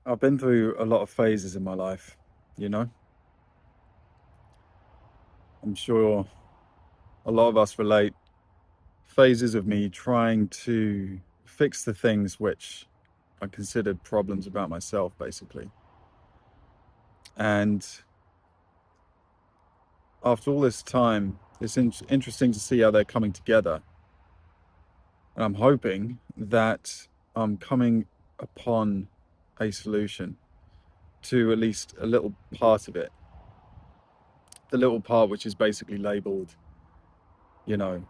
I've been through a lot of phases in my life, you know. I'm sure a lot of us relate. Phases of me trying to fix the things which I considered problems about myself, basically. And after all this time, it's interesting to see how they're coming together. And I'm hoping that I'm coming upon a solution to at least a little part of it. The little part which is basically labeled, you know,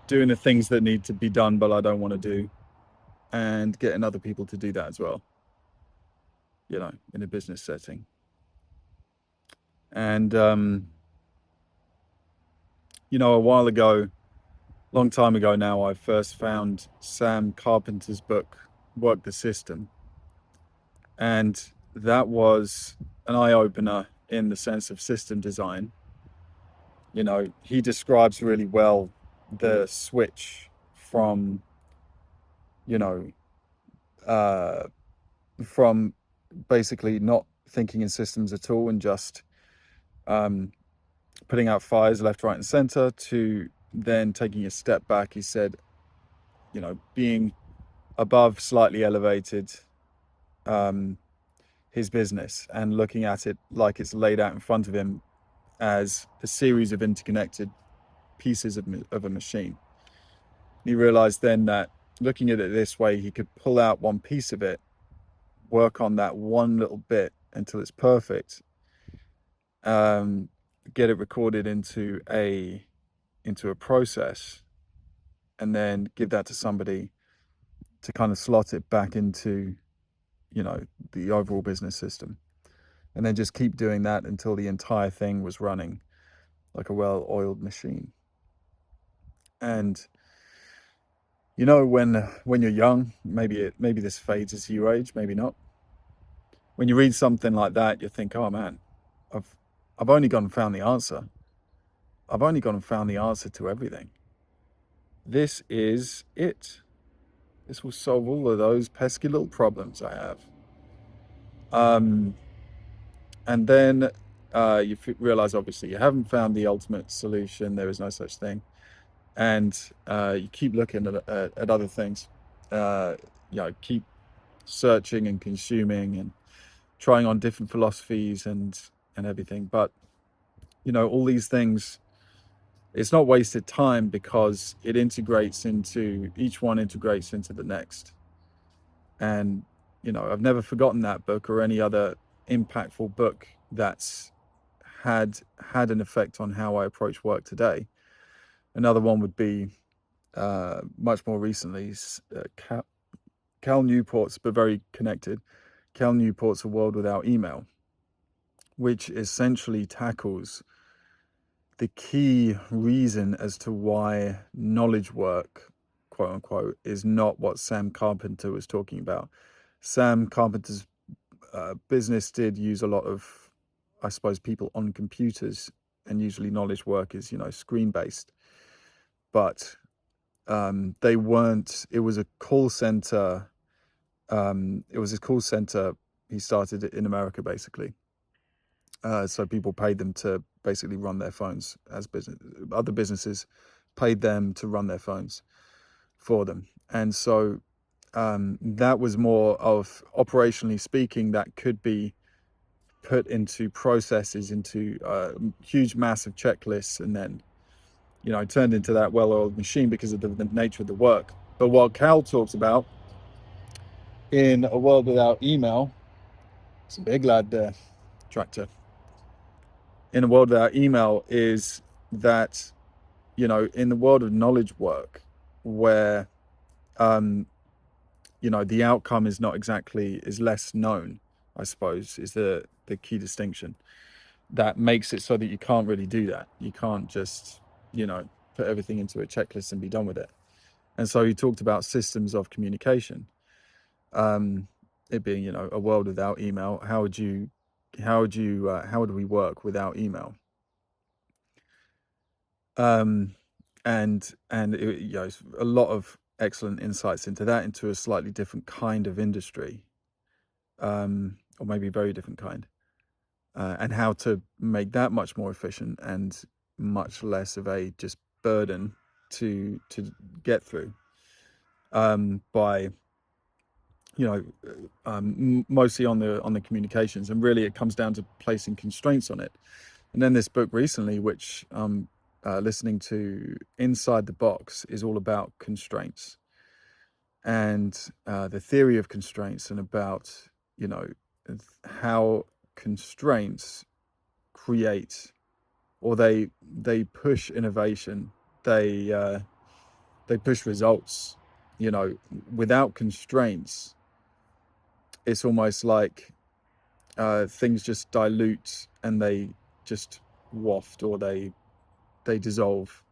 doing the things that need to be done, but I don't want to do, and getting other people to do that as well, in a business setting. And, a while ago, long time ago now, I first found Sam Carpenter's book, Work the System. And that was an eye opener in the sense of system design. He describes really well the switch from, you know, uh, from basically not thinking in systems at all and just um, putting out fires left, right, and center to then taking a step back. He said, being above, slightly elevated um, his business and looking at it like it's laid out in front of him as a series of interconnected pieces of a machine. He realized then that looking at it this way, he could pull out one piece of it, work on that one little bit until it's perfect, um, get it recorded into a process, and then give that to somebody to kind of slot it back into, the overall business system, and then just keep doing that until the entire thing was running like a well-oiled machine. And when you're young, maybe this fades as you age, maybe not. When you read something like that, you think, oh man, I've I've only gone and found the answer. I've only gone and found the answer to everything. This is it. This will solve all of those pesky little problems I have. Um, and then you realize, obviously, you haven't found the ultimate solution. There is no such thing. And you keep looking at other things. Uh, keep searching and consuming and trying on different philosophies and everything. But, all these things, it's not wasted time because each one integrates into the next. And, I've never forgotten that book or any other impactful book that's had an effect on how I approach work today. Another one would be much more recently, Cal Newport's, but very connected, Cal Newport's A World Without Email, which essentially tackles the key reason as to why knowledge work, quote unquote, is not what Sam Carpenter was talking about. Sam Carpenter's business did use a lot of, I suppose, people on computers, and usually knowledge work is, screen based. But they weren't. It was a call center. It was a call center. He started it in America, basically. So people paid them to basically run their phones as business. Other businesses paid them to run their phones for them, and so that was more of, operationally speaking, that could be put into processes, into huge, massive checklists, and then turned into that well-oiled machine because of the nature of the work. But what Cal talks about in A World Without Email, it's a big lad there, tractor. In A World Without Email is that, in the world of knowledge work, where, um, the outcome is less known, I suppose, is the key distinction that makes it so that you can't really do that. You can't just, put everything into a checklist and be done with it. And so he talked about systems of communication. It being, a world without email. How would we work without email? Um, and it, a lot of excellent insights into that, into a slightly different kind of industry. or maybe a very different kind, and how to make that much more efficient and much less of a just burden to get through, by mostly on the communications. And really it comes down to placing constraints on it. And then this book recently, which listening to, Inside the Box, is all about constraints and the theory of constraints, and about how constraints create, or they push innovation, they push results. Without constraints, it's almost like things just dilute and they just waft, or they dissolve.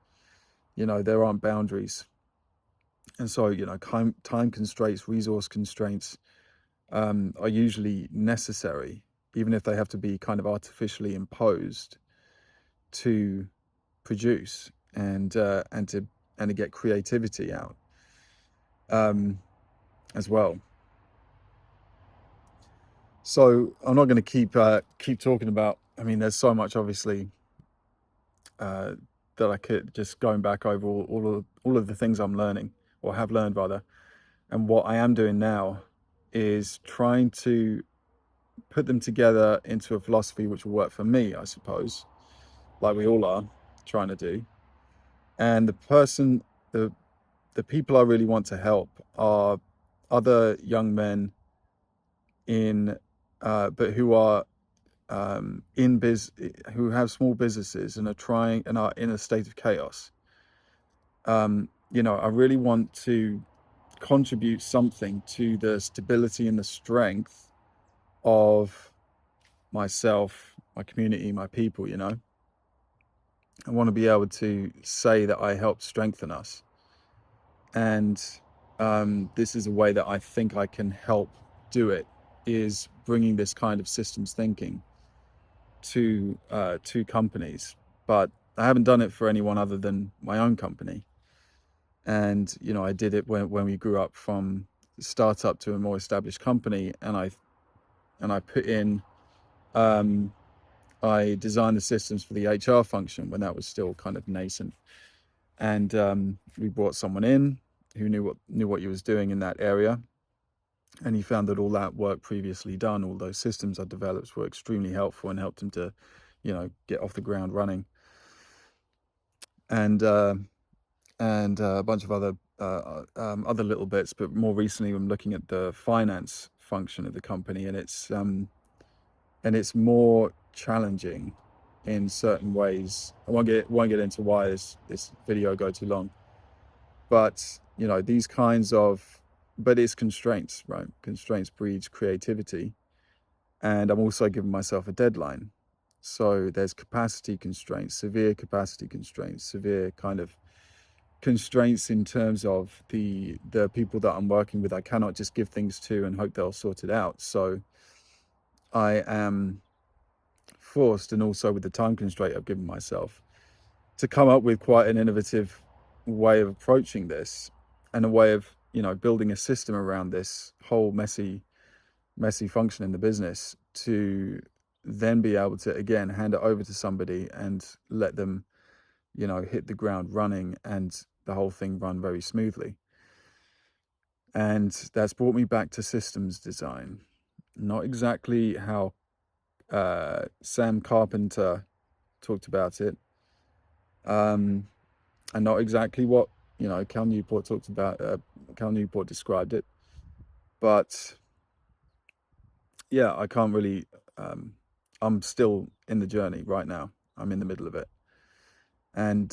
There aren't boundaries. And so time constraints, resource constraints, are usually necessary, even if they have to be kind of artificially imposed to produce and to get creativity out, as well. So I'm not going to keep talking about. I mean, there's so much, obviously, that I could, just going back over all of the things I'm learning, or have learned rather. And what I am doing now is trying to put them together into a philosophy which will work for me, I suppose, like we all are trying to do. And the people I really want to help are other young men but who are who have small businesses and are in a state of chaos. I really want to contribute something to the stability and the strength of myself, my community, my people. I want to be able to say that I helped strengthen us. And this is a way that I think I can help do it, is bringing this kind of systems thinking to companies. But I haven't done it for anyone other than my own company. And I did it when we grew up from startup to a more established company, and I put in I designed the systems for the HR function when that was still kind of nascent. And we brought someone in who knew what he was doing in that area, and he found that all that work previously done, all those systems I developed, were extremely helpful and helped him to get off the ground running. And a bunch of other little bits. But more recently, I'm looking at the finance function of the company, and it's more challenging in certain ways. I won't get into why this video go too long. But these kinds of, but it's constraints, right? Constraints breeds creativity, and I'm also giving myself a deadline. So there's capacity constraints, severe capacity constraints, severe kind of constraints in terms of the people that I'm working with. I cannot just give things to and hope they'll sort it out. So I am forced, and also with the time constraint I've given myself, to come up with quite an innovative way of approaching this, and a way of building a system around this whole messy function in the business, to then be able to again hand it over to somebody and let them hit the ground running, and the whole thing run very smoothly. And that's brought me back to systems design. Not exactly how Sam Carpenter talked about it, and not exactly what Cal Newport talked about. Cal Newport described it, but yeah, I can't really. I'm still in the journey right now. I'm in the middle of it, and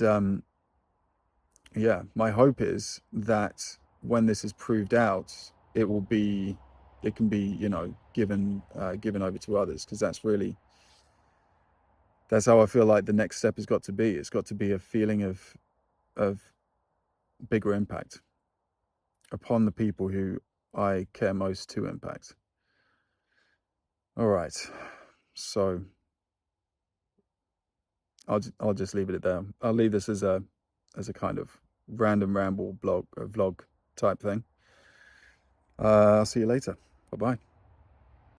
yeah, my hope is that when this is proved out, it can be given over to others, because that's how I feel like the next step has got to be. It's got to be a feeling of bigger impact upon the people who I care most to impact. All right, so I'll just leave it at there. I'll leave this as a kind of random ramble vlog type thing. I'll see you later. Bye bye.